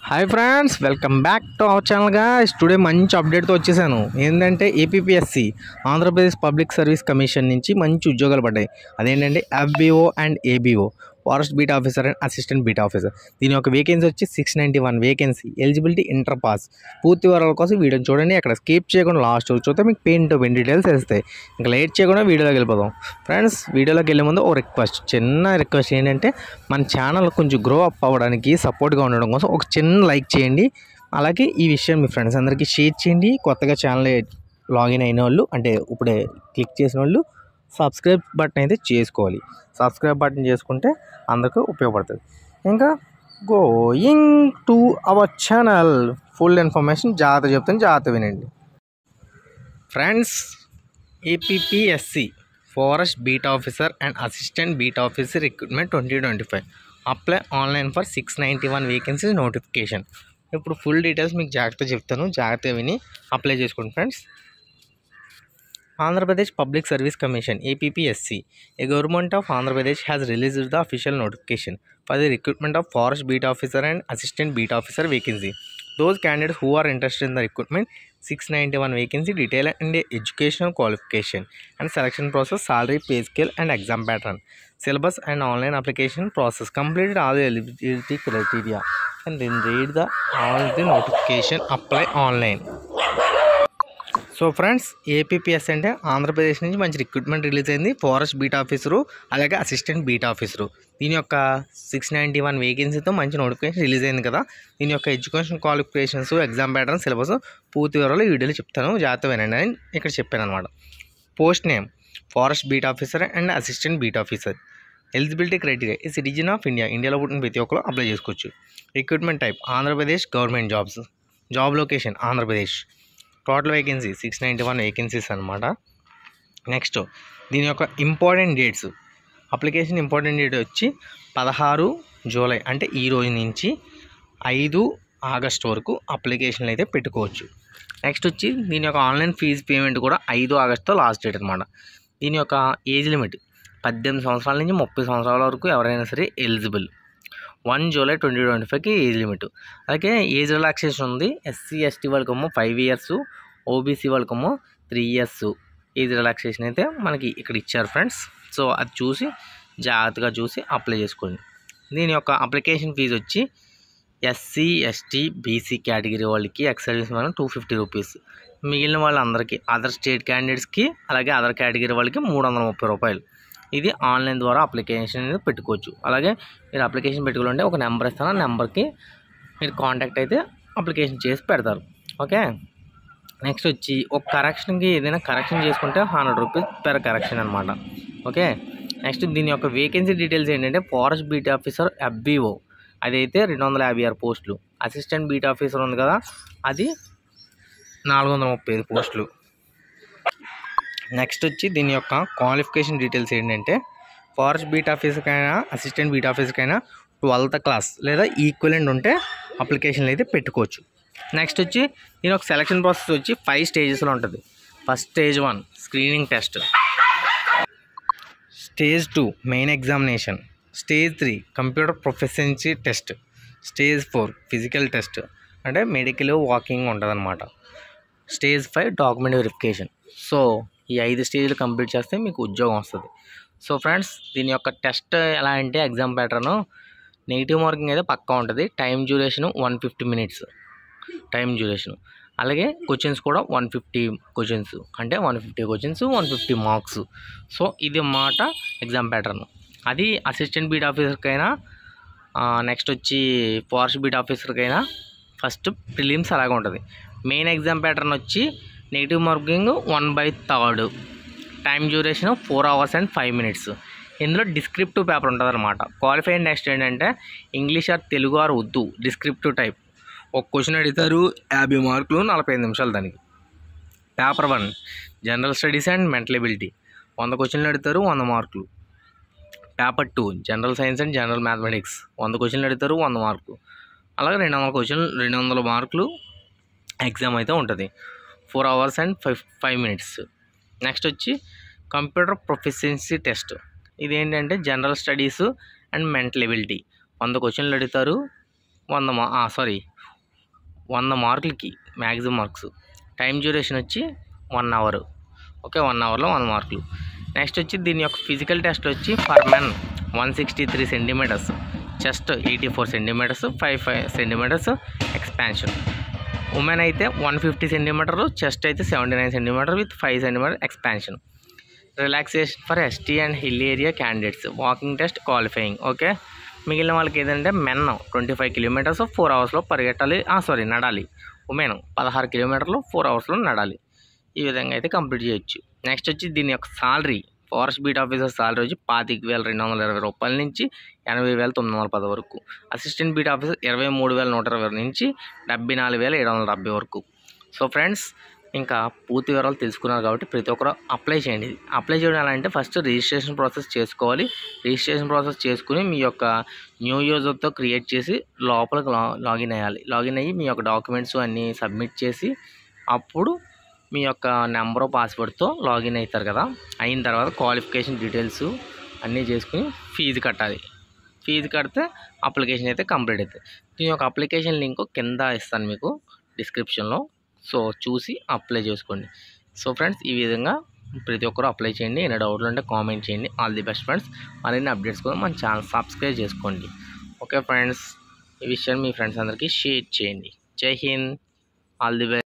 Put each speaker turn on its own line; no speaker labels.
Hi friends, welcome back to our channel guys. Today మంచి అప్డేట్తో వచ్చేసాను. ఏంటంటే APPSC Andhra Pradesh public service commission నుంచి మంచి ఉద్యోగాలు పడ్డాయి. అదేంటంటే FBO and ABO, forest beat officer and assistant beat officer. దీని యొక్క వేకెన్సీ వచ్చి 691 వేకెన్సీ. Eligibility inter pass. పూర్తి వివరాల కోసం వీడియోని చూడండి. అక్కడ స్కిప్ చేయకుండా లాస్ట్ వరకు చూస్తే మీకు పెయిన్ టు పెయిన్ డీటెయిల్స్ తెలుస్తాయి. ఇంకా లేట్ చేయకుండా వీడియోలోకి వెళ్ళిపోదాం. ఫ్రెండ్స్, వీడియోలోకి వెళ్ళే ముందు ఓ రిక్వెస్ట్, చిన్న రిక్వెస్ట్ ఏంటంటే మన ఛానల్ కొంచెం గ్రో అప్ అవ్వడానికి సపోర్ట్గా ఉండడం కోసం ఒక చిన్న లైక్ చేయండి. అలాగే ఈ విషయం మీ ఫ్రెండ్స్ అందరికీ షేర్ చేయండి. కొత్తగా ఛానల్ లాగిన్ అయిన వాళ్ళు, అంటే ఇప్పుడే క్లిక్ చేసిన వాళ్ళు సబ్స్క్రైబ్ బటన్ అయితే చేసుకోవాలి. సబ్స్క్రైబ్ బటన్ చేసుకుంటే అందరికీ ఉపయోగపడుతుంది. ఇంకా going to our channel, full information జాగ్రత్త చెప్తాను, జాగ్రత్త వినండి. Friends, APPSC forest beat officer and assistant beat officer recruitment 2025 apply online for 691 vacancies notification. ఇప్పుడు ఫుల్ డీటెయిల్స్ మీకు జాగ్రత్త చెప్తాను, జాగ్రత్తగా విని అప్లై చేసుకోండి friends. Andhra Pradesh Public Service Commission (APPSC), a government of Andhra Pradesh, has released the official notification for the recruitment of forest beat officer and assistant beat officer vacancy. Those candidates who are interested in the recruitment, 691 vacancy, detail and educational qualification and selection process, salary, pay scale and exam pattern, syllabus and online application process, completed all the eligibility criteria, and then read all the notification, apply online. So friends, APPS అంటే ఆంధ్రప్రదేశ్ నుంచి మంచి recruitment release అయింది. Forest beat officer, అలాగే assistant beat officer. దీని యొక్క 691 వేకెన్సీతో మంచి notification release అయింది కదా. దీని యొక్క education qualifications, exam pattern, syllabus పూర్తి వివరాలు ఈ వీడియోలో చెప్తాను, జాగ్రత్త వినండి అని ఇక్కడ చెప్పాను అనమాట. Post name forest beat officer and assistant beat officer. Eligibility criteria ఈ సిటిజన్ ఆఫ్ ఇండియా, ఇండియాలో పుట్టిన ప్రతి ఒక్కరు అప్లై చేసుకోవచ్చు. Recruitment type Andhra Pradesh government jobs. Job location Andhra Pradesh. Total vacancy 691 vacancies అనమాట. నెక్స్ట్, దీని యొక్క important dates. Application important date వచ్చి 16 జూలై, అంటే ఈ రోజు నుంచి 5 ఆగస్ట్ వరకు అప్లికేషన్లు అయితే పెట్టుకోవచ్చు. నెక్స్ట్ వచ్చి దీని యొక్క ఆన్లైన్ ఫీజు పేమెంట్ కూడా 5 ఆగస్టుతో లాస్ట్ డేట్ అనమాట. దీని యొక్క ఏజ్ లిమిట్ 18 సంవత్సరాల నుంచి 30 సంవత్సరాల వరకు ఎవరైనా సరే ఎలిజిబుల్. 1 జూలై 2025కి ఏజ్ లిమిట్. అలాగే ఏజ్ రిలాక్సేషన్ ఉంది. ఎస్సీ ఎస్టీ వాళ్ళకేమో 5 ఇయర్స్, ఓబీసీ వాళ్ళకేమో 3 ఇయర్స్ ఏజ్ రిలాక్సేషన్ అయితే మనకి ఇక్కడ ఇచ్చారు ఫ్రెండ్స్. సో అది చూసి జాగ్రత్తగా చూసి అప్లై చేసుకోండి. దీని యొక్క అప్లికేషన్ ఫీజు వచ్చి ఎస్సీ ఎస్టీ బీసీ కేటగిరీ వాళ్ళకి, ఎక్స్ సర్వీస్ మ్యాన్ 250 రూపీస్. మిగిలిన వాళ్ళందరికీ, అదర్ స్టేట్ క్యాండిడేట్స్కి, అలాగే అదర్ కేటగిరీ వాళ్ళకి 330 రూపాయలు. ఇది ఆన్లైన్ ద్వారా అప్లికేషన్ అనేది పెట్టుకోవచ్చు. అలాగే మీరు అప్లికేషన్ పెట్టుకోవాలంటే ఒక నెంబర్ ఇస్తాను, ఆ నెంబర్కి మీరు కాంటాక్ట్ అయితే అప్లికేషన్ చేసి పెడతారు. ఓకే. నెక్స్ట్ వచ్చి ఒక కరెక్షన్కి ఏదైనా కరెక్షన్ చేసుకుంటే 100 రూపీస్ పెర్ కరెక్షన్ అనమాట. ఓకే. నెక్స్ట్ దీని యొక్క వేకెన్సీ డీటెయిల్స్ ఏంటంటే ఫారెస్ట్ బీట్ ఆఫీసర్ ఎఫ్బిఓ అదైతే 256 పోస్టులు. అసిస్టెంట్ బీట్ ఆఫీసర్ ఉంది కదా, అది 435 పోస్టులు. నెక్స్ట్ వచ్చి దీని యొక్క క్వాలిఫికేషన్ డీటెయిల్స్ ఏంటంటే ఫారెస్ట్ బీట్ ఆఫీసర్కైనా అసిస్టెంట్ బీట్ ఆఫీసర్కైనా 12th క్లాస్ లేదా ఈక్వలెంట్ ఉంటే అప్లికేషన్లు అయితే పెట్టుకోవచ్చు. నెక్స్ట్ వచ్చి దీని ఒక సెలక్షన్ ప్రాసెస్ వచ్చి 5 స్టేజెస్లో ఉంటుంది. First stage 1 screening test, stage 2 main examination, stage 3 computer proficiency test, stage 4 physical test, అంటే మెడికల్ వాకింగ్ ఉంటుంది అనమాట. Stage 5 document verification. సో ఈ 5 స్టేజ్లు కంప్లీట్ చేస్తే మీకు ఉద్యోగం వస్తుంది. సో ఫ్రెండ్స్, దీని యొక్క టెస్ట్ ఎలా అంటే ఎగ్జామ్ ప్యాటర్ను నెగిటివ్ మార్కింగ్ అయితే పక్కా ఉంటుంది. Time duration 150 minutes time duration. అలాగే క్వశ్చన్స్ కూడా 150 క్వశ్చన్స్, అంటే 150 క్వశ్చన్స్ 150 మార్క్స్. సో ఇది మాట ఎగ్జామ్ ప్యాటర్న్. అది అసిస్టెంట్ బీట్ ఆఫీసర్కైనా, నెక్స్ట్ వచ్చి ఫారెస్ట్ బీట్ ఆఫీసర్కైనా ఫస్ట్ ప్రిలిమ్స్ అలాగే ఉంటుంది. మెయిన్ ఎగ్జామ్ ప్యాటర్న్ వచ్చి negative marking 1/3, time duration 4 hours and 5 minutes. ఇందులో డిస్క్రిప్టివ్ పేపర్ ఉంటుంది అనమాట. క్వాలిఫైడ్ నెక్స్ట్ ఏంటంటే English or Telugu or Urdu descriptive type. ఒక క్వశ్చన్ అడుగుతారు, 50 మార్కులు, 45 నిమిషాలు దానికి. Paper 1 general studies and mental ability, 100 క్వశ్చన్లు అడుగుతారు, 100 మార్కులు. Paper 2 general science and general mathematics, 100 క్వశ్చన్లు అడుగుతారు, 100 మార్కులు. అలాగే 200 క్వశ్చన్లు, 200 మార్కులు ఎగ్జామ్ అయితే ఉంటుంది. 4 hours and 5 minutes. నెక్స్ట్ వచ్చి కంప్యూటర్ ప్రొఫెషన్సీ టెస్ట్. ఇదేంటంటే general studies and mental ability, 100 క్వశ్చన్లు అడుగుతారు, 100 మార్కులకి మ్యాక్సిమం మార్క్స్. టైం డ్యూరేషన్ వచ్చి 1 అవర్. ఓకే, 1 అవర్లో 100 మార్కులు. నెక్స్ట్ వచ్చి దీని యొక్క ఫిజికల్ టెస్ట్ వచ్చి for men 163 centimetres, chest 84 centimetres, 5 centimetres expansion. Women అయితే 150 సెంటీమీటర్, చెస్ట్ అయితే 79 centimetre with 5 centimetre expansion. Relaxation for ST and hill area candidates, walking test qualifying. Okay, మిగిలిన వాళ్ళకి ఏదంటే మెన్ 25 కిలోమీటర్స్ 4 అవర్స్లో నడాలి. ఉమెన్ 16 కిలోమీటర్లు 4 అవర్స్లో నడాలి. ఈ విధంగా అయితే కంప్లీట్ చేయొచ్చు. నెక్స్ట్ వచ్చి దీని యొక్క salary, forest beat officer salary వచ్చి 25,220 రూపాయల నుంచి 80,910 వరకు. అసిస్టెంట్ బీట్ ఆఫీసర్ 23,120 నుంచి 74,770 వరకు. సో ఫ్రెండ్స్, ఇంకా పూర్తి వివరాలు తెలుసుకున్నారు కాబట్టి ప్రతి ఒక్కరు అప్లై చేయండి. అప్లై చేయడం ఎలా అంటే ఫస్ట్ రిజిస్ట్రేషన్ ప్రాసెస్ చేసుకోవాలి. రిజిస్ట్రేషన్ ప్రాసెస్ చేసుకుని మీ యొక్క న్యూ యూజర్తో క్రియేట్ చేసి లోపలికి లాగిన్ అయ్యాలి. లాగిన్ అయ్యి మీ యొక్క డాక్యుమెంట్స్ అన్నీ సబ్మిట్ చేసి అప్పుడు మీ యొక్క నెంబర్ పాస్వర్డ్తో లాగిన్ అవుతారు కదా. అయిన తర్వాత క్వాలిఫికేషన్ డీటెయిల్స్ అన్నీ చేసుకుని ఫీజు కట్టాలి. ఫీజు కడితే అప్లికేషన్ అయితే కంప్లీట్ అవుతుంది. దీని యొక్క అప్లికేషన్ లింక్ కింద ఇస్తాను మీకు డిస్క్రిప్షన్లో. సో చూసి అప్లై చేసుకోండి. సో ఫ్రెండ్స్, ఈ విధంగా ప్రతి ఒక్కరు అప్లై చేయండి. ఏమైనా డౌట్లు ఉంటే కామెంట్ చేయండి. All the best friends. మరిన్ని అప్డేట్స్ కోసం మన ఛానల్ సబ్స్క్రైబ్ చేసుకోండి. ఓకే ఫ్రెండ్స్, ఈ విషయాన్ని మీ ఫ్రెండ్స్ అందరికీ షేర్ చేయండి. జై హింద్, ఆల్ ది బెస్ట్.